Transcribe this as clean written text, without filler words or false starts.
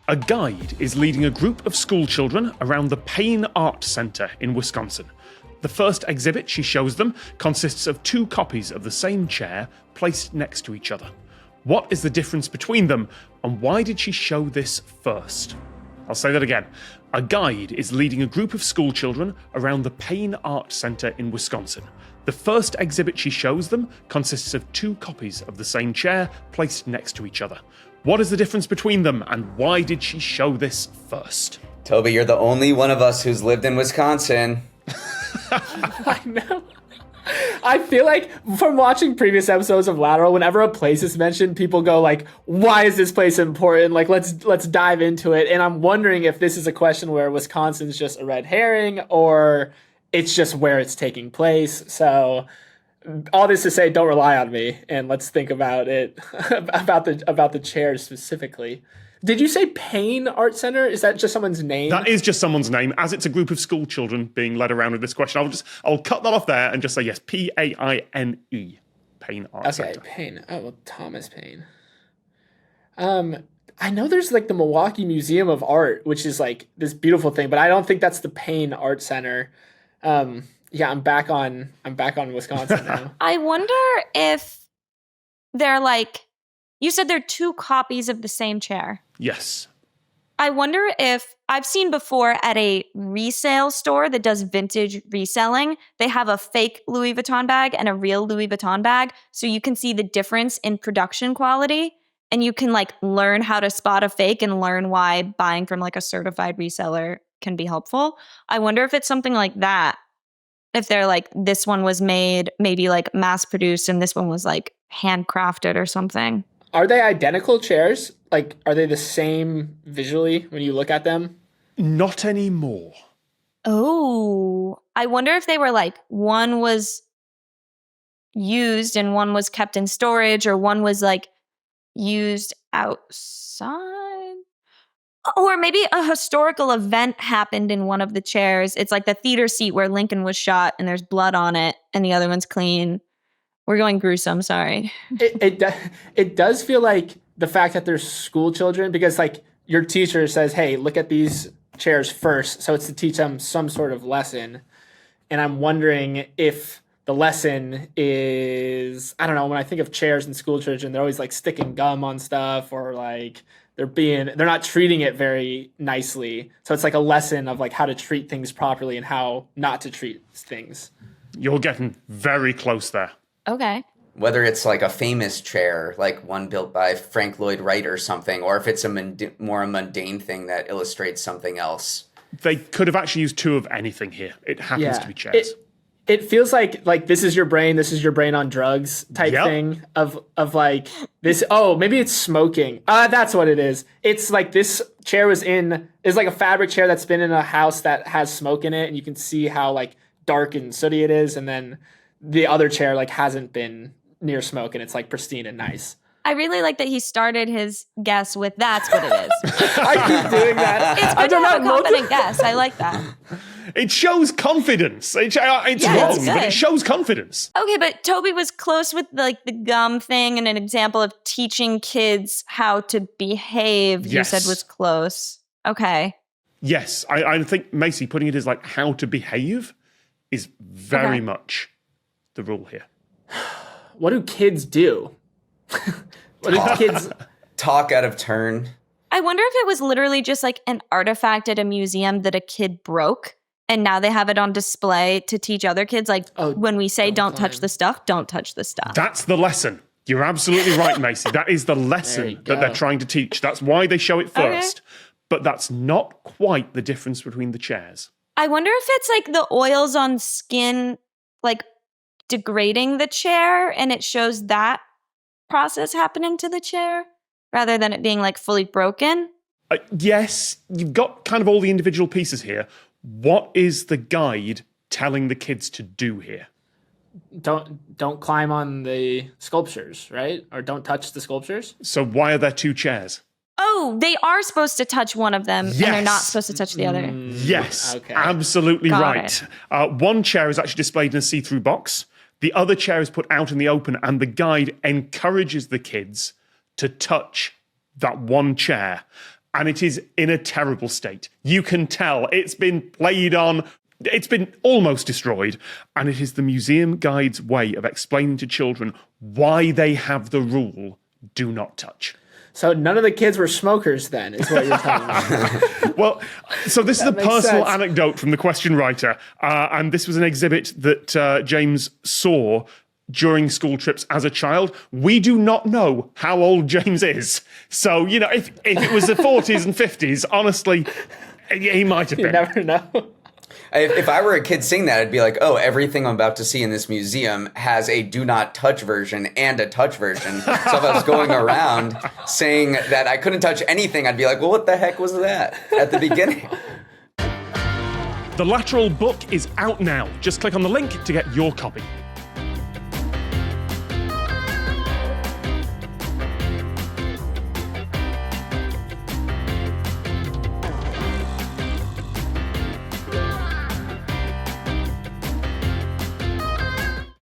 A guide is leading a group of school children around the Payne Art Center in Wisconsin. The first exhibit she shows them consists of 2 copies of the same chair placed next to each other. What is the difference between them, and why did she show this first? I'll say that again. A guide is leading a group of school children around the Payne Art Center in Wisconsin. The first exhibit she shows them consists of 2 copies of the same chair placed next to each other. What is the difference between them, and why did she show this first? Toby, you're the only one of us who's lived in Wisconsin. I know. I feel like from watching previous episodes of Lateral, whenever a place is mentioned, people go like, why is this place important? Like, let's dive into it. And I'm wondering if this is a question where Wisconsin's just a red herring or it's just where it's taking place. So all this to say, don't rely on me, and let's think about it, about the chairs specifically. Did you say Payne Art Center? Is that just someone's name? That is just someone's name, as it's a group of school children being led around with this question. I'll cut that off there and just say yes, P-A-I-N-E, Payne Art Center. Okay, Payne. Oh, well, Thomas Payne. I know there's like the Milwaukee Museum of Art, which is like this beautiful thing, but I don't think that's the Payne Art Center. Yeah, I'm back on Wisconsin now. I wonder if they're like, you said they're 2 copies of the same chair. Yes. I wonder if I've seen before at a resale store that does vintage reselling, they have a fake Louis Vuitton bag and a real Louis Vuitton bag. So you can see the difference in production quality, and you can like learn how to spot a fake and learn why buying from like a certified reseller can be helpful. I wonder if it's something like that. If they're like, this one was made maybe like mass produced and this one was like handcrafted or something. Are they identical chairs? Like, are they the same visually when you look at them? Not anymore. Oh, I wonder if they were like, one was used and one was kept in storage, or one was like used outside. Or maybe a historical event happened in one of the chairs. It's like the theater seat where Lincoln was shot and there's blood on it and the other one's clean. We're going gruesome, sorry. It does feel like the fact that they're school children, because like your teacher says, hey, look at these chairs first. So it's to teach them some sort of lesson. And I'm wondering if the lesson is, I don't know, when I think of chairs in school children, they're always like sticking gum on stuff, or like they're not treating it very nicely. So it's like a lesson of like how to treat things properly and how not to treat things. You're getting very close there. Okay. Whether it's like a famous chair, like one built by Frank Lloyd Wright or something, or if it's a more mundane thing that illustrates something else. They could have actually used 2 of anything here. It happens to be chairs. It feels like this is your brain on drugs type thing of like this. Oh, maybe it's smoking. That's what it is. It's like this chair is like a fabric chair that's been in a house that has smoke in it, and you can see how like dark and sooty it is, and then the other chair like hasn't been near smoke and it's like pristine and nice. I really like that he started his guess with that's what it is. I keep doing that. It's good to have a confident guess. I like that. It shows confidence. It's wrong, but it shows confidence. Okay, but Toby was close with like the gum thing, and an example of teaching kids how to behave, you said was close. Okay. Yes, I think Macy putting it as like how to behave is very much the rule here. What do kids do? What do kids talk out of turn? I wonder if it was literally just like an artifact at a museum that a kid broke, and now they have it on display to teach other kids. Like when we say don't touch the stuff, don't touch the stuff. That's the lesson. You're absolutely right, Macy. That is the lesson that they're trying to teach. That's why they show it first. Okay. But that's not quite the difference between the chairs. I wonder if it's like the oils on skin, like degrading the chair, and it shows that process happening to the chair rather than it being like fully broken. Yes, you've got kind of all the individual pieces here. What is the guide telling the kids to do here? Don't climb on the sculptures, right? Or don't touch the sculptures. So why are there 2 chairs? Oh, they are supposed to touch one of them, and they're not supposed to touch the other. Yes, absolutely right. One chair is actually displayed in a see-through box. The other chair is put out in the open, and the guide encourages the kids to touch that one chair. and it is in a terrible state. You can tell it's been played on. It's been almost destroyed, and it is the museum guide's way of explaining to children why they have the rule, do not touch. So none of the kids were smokers then, is what you're telling me. Well, so this is a makes personal sense. anecdote from the question writer, and this was an exhibit that James saw during school trips as a child. We do not know how old James is. So, if it was the 40s and 50s, honestly, he might have You been. never know. If I were a kid seeing that, I'd be like, oh, everything I'm about to see in this museum has a do not touch version and a touch version. So if I was going around saying that I couldn't touch anything, I'd be like, well, what the heck was that at the beginning? The Lateral book is out now. Just click on the link to get your copy.